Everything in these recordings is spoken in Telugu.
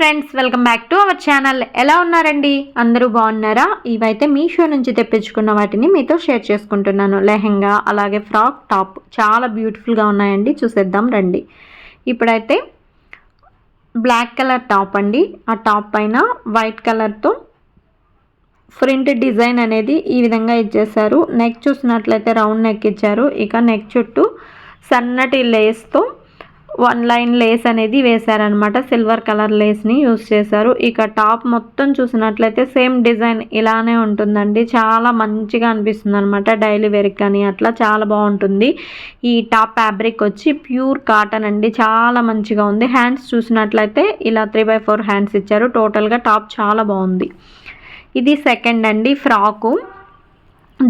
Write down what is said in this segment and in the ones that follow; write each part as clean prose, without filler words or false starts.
Friends, welcome back to our channel. ఎలా ఉన్నారండి? అందరూ బాగున్నారా? ఇవైతే మీషో నుంచి తెప్పించుకున్న వాటిని మీతో షేర్ చేసుకుంటున్నాను. లెహెంగా అలాగే ఫ్రాక్ టాప్ చాలా బ్యూటిఫుల్గా ఉన్నాయండి. చూసేద్దాం రండి. ఇప్పుడైతే బ్లాక్ కలర్ టాప్ అండి. ఆ టాప్ పైన వైట్ కలర్తో ప్రింట్ డిజైన్ అనేది ఈ విధంగా ఇచ్చేసారు. నెక్ చూసినట్లయితే రౌండ్ నెక్ ఇచ్చారు. ఇక నెక్ చుట్టూ సన్నటి లేస్తో వన్ లైన్ లేస్ అనేది వేశారనమాట. సిల్వర్ కలర్ లేస్ని యూస్ చేశారు. ఇక టాప్ మొత్తం చూసినట్లయితే సేమ్ డిజైన్ ఇలానే ఉంటుందండి. చాలా మంచిగా అనిపిస్తుంది అనమాట. డైలీ వేర్కి కానీ అట్లా చాలా బాగుంటుంది. ఈ టాప్ ఫ్యాబ్రిక్ వచ్చి ప్యూర్ కాటన్ అండి. చాలా మంచిగా ఉంది. హ్యాండ్స్ చూసినట్లయితే ఇలా 3/4 హ్యాండ్స్ ఇచ్చారు. టోటల్గా టాప్ చాలా బాగుంది. ఇది సెకండ్ అండి ఫ్రాకు.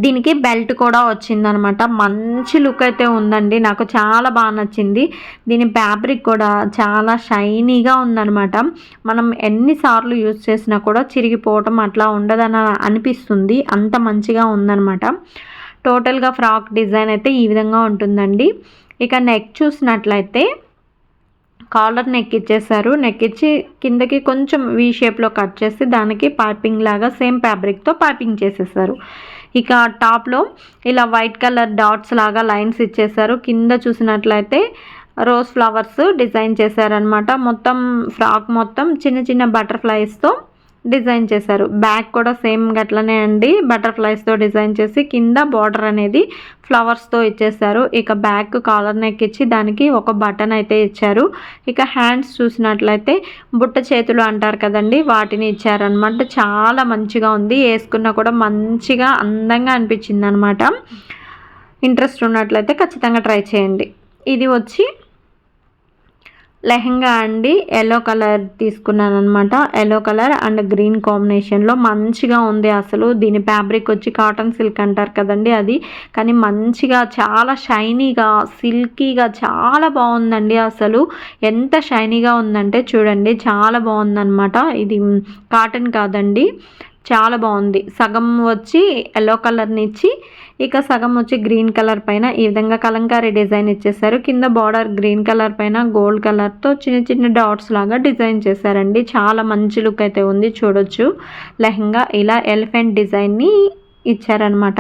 దీనికి బెల్ట్ కూడా వచ్చిందనమాట. మంచి లుక్ అయితే ఉందండి. నాకు చాలా బాగా నచ్చింది. దీని ఫ్యాబ్రిక్ కూడా చాలా షైనీగా ఉందనమాట. మనం ఎన్నిసార్లు యూజ్ చేసినా కూడా చిరిగిపోవటం అట్లా ఉండదని అనిపిస్తుంది. అంత మంచిగా ఉందనమాట. టోటల్గా ఫ్రాక్ డిజైన్ అయితే ఈ విధంగా ఉంటుందండి. ఇక నెక్ చూసినట్లయితే కాలర్ నెక్ ఇచ్చేసారు. నెక్ ఇచ్చి కిందకి కొంచెం వీ షేప్లో కట్ చేసి దానికి పైపింగ్ లాగా సేమ్ ఫ్యాబ్రిక్తో పైపింగ్ చేసేసారు. ఇక టాప్లో ఇలా వైట్ కలర్ డాట్స్ లాగా లైన్స్ ఇచ్చేసారు. కింద చూసినట్లయితే రోజ్ ఫ్లవర్స్ డిజైన్ చేశారనమాట. మొత్తం ఫ్రాక్ మొత్తం చిన్న చిన్న బటర్ఫ్లైస్తో డిజైన్ చేశారు. బ్యాక్ కూడా సేమ్ గట్లనే అండి. బటర్ఫ్లైస్తో డిజైన్ చేసి కింద బార్డర్ అనేది ఫ్లవర్స్తో ఇచ్చేసారు. ఇక బ్యాక్ కాలర్ నెక్ ఇచ్చి దానికి ఒక బటన్ అయితే ఇచ్చారు. ఇక హ్యాండ్స్ చూసినట్లయితే బుట్ట చేతులు అంటారు కదండి, వాటిని ఇచ్చారనమాట. చాలా మంచిగా ఉంది. వేసుకున్నా కూడా మంచిగా అందంగా అనిపించింది అనమాట. ఇంట్రెస్ట్ ఉన్నట్లయితే ఖచ్చితంగా ట్రై చేయండి. ఇది వచ్చి లెహెంగా అండి. ఎల్లో కలర్ తీసుకున్నాను అనమాట. ఎల్లో కలర్ అండ్ గ్రీన్ కాంబినేషన్లో మంచిగా ఉంది. అసలు దీని ఫ్యాబ్రిక్ వచ్చి కాటన్ సిల్క్ అంటారు కదండి, అది. కానీ మంచిగా చాలా షైనీగా సిల్కీగా చాలా బాగుందండి. అసలు ఎంత షైనీగా ఉందంటే చూడండి, చాలా బాగుందన్నమాట. ఇది కాటన్ కాదండి, చాలా బాగుంది. సగం వచ్చి ఎల్లో కలర్ని ఇచ్చి ఇక సగం వచ్చి గ్రీన్ కలర్ పైన ఈ విధంగా కలంకారీ డిజైన్ ఇచ్చేసారు. కింద బార్డర్ గ్రీన్ కలర్ పైన గోల్డ్ కలర్తో చిన్న చిన్న డాట్స్ లాగా డిజైన్ చేశారండి. చాలా మంచి లుక్ అయితే ఉంది. చూడొచ్చు లెహంగా ఇలా ఎలిఫెంట్ డిజైన్ని ఇచ్చారనమాట.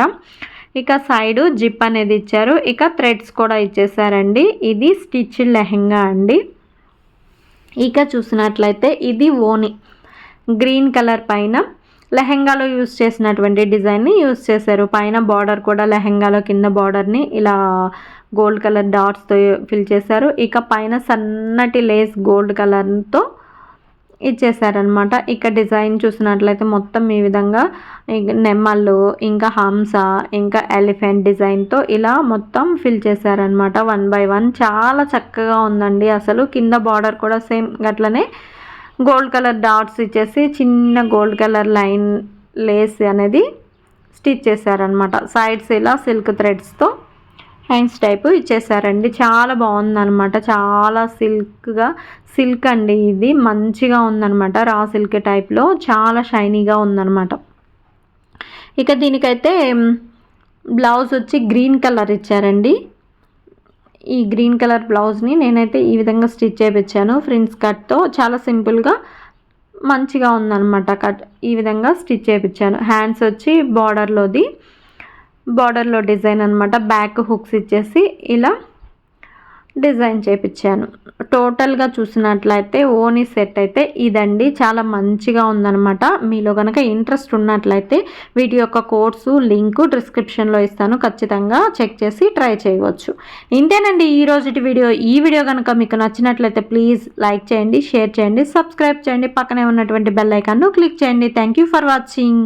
ఇక సైడు జిప్ అనేది ఇచ్చారు. ఇక థ్రెడ్స్ కూడా ఇచ్చేసారండి. ఇది స్టిచ్ లెహంగా అండి. ఇక చూసినట్లయితే ఇది ఓని గ్రీన్ కలర్ పైన లెహెంగాలో యూస్ చేసినటువంటి డిజైన్ని యూస్ చేశారు. పైన బార్డర్ కూడా లెహెంగాలో కింద బార్డర్ని ఇలా గోల్డ్ కలర్ డాట్స్తో ఫిల్ చేశారు. ఇక పైన సన్నటి లేస్ గోల్డ్ కలర్తో ఇచ్చేసారనమాట. ఇక డిజైన్ చూసినట్లయితే మొత్తం ఈ విధంగా నెమ్మళ్ళు, ఇంకా హంస, ఇంకా ఎలిఫెంట్ డిజైన్తో ఇలా మొత్తం ఫిల్ చేశారనమాట. 1 by 1 చాలా చక్కగా ఉందండి. అసలు కింద బార్డర్ కూడా సేమ్ గట్లనే గోల్డ్ కలర్ డాట్స్ ఇచ్చేసి చిన్న గోల్డ్ కలర్ లైన్ లేస్ అనేది స్టిచ్ చేశారనమాట. సైడ్స్ ఇలా సిల్క్ థ్రెడ్స్తో హ్యాండ్స్ టైపు ఇచ్చేసారండి. చాలా బాగుందనమాట. చాలా సిల్క్ అండి. ఇది మంచిగా ఉందనమాట. రా సిల్క్ టైప్లో చాలా షైనీగా ఉందనమాట. ఇక దీనికైతే బ్లౌజ్ వచ్చి గ్రీన్ కలర్ ఇచ్చారండి. ఈ గ్రీన్ కలర్ బ్లౌజ్ని నేనైతే ఈ విధంగా స్టిచ్ చేయించాను. ఫ్రిన్స్ కట్తో చాలా సింపుల్గా మంచిగా ఉందన్నమాట. కట్ ఈ విధంగా స్టిచ్ చేయించాను. హ్యాండ్స్ వచ్చి బార్డర్లో డిజైన్ అనమాట. బ్యాక్ హుక్స్ ఇచ్చేసి ఇలా డిజైన్ చేయించాను. టోటల్గా చూసినట్లయితే ఓనీ సెట్ అయితే ఇదండి. చాలా మంచిగా ఉందన్నమాట. మీలో కనుక ఇంట్రెస్ట్ ఉన్నట్లయితే వీటి యొక్క కోర్సు లింకు డిస్క్రిప్షన్లో ఇస్తాను. ఖచ్చితంగా చెక్ చేసి ట్రై చేయవచ్చు. ఇంతేనండి ఈ రోజుటి వీడియో. ఈ వీడియో కనుక మీకు నచ్చినట్లయితే ప్లీజ్ లైక్ చేయండి, షేర్ చేయండి, సబ్స్క్రైబ్ చేయండి. పక్కనే ఉన్నటువంటి బెల్ ఐకాన్ను క్లిక్ చేయండి. Thank you for watching.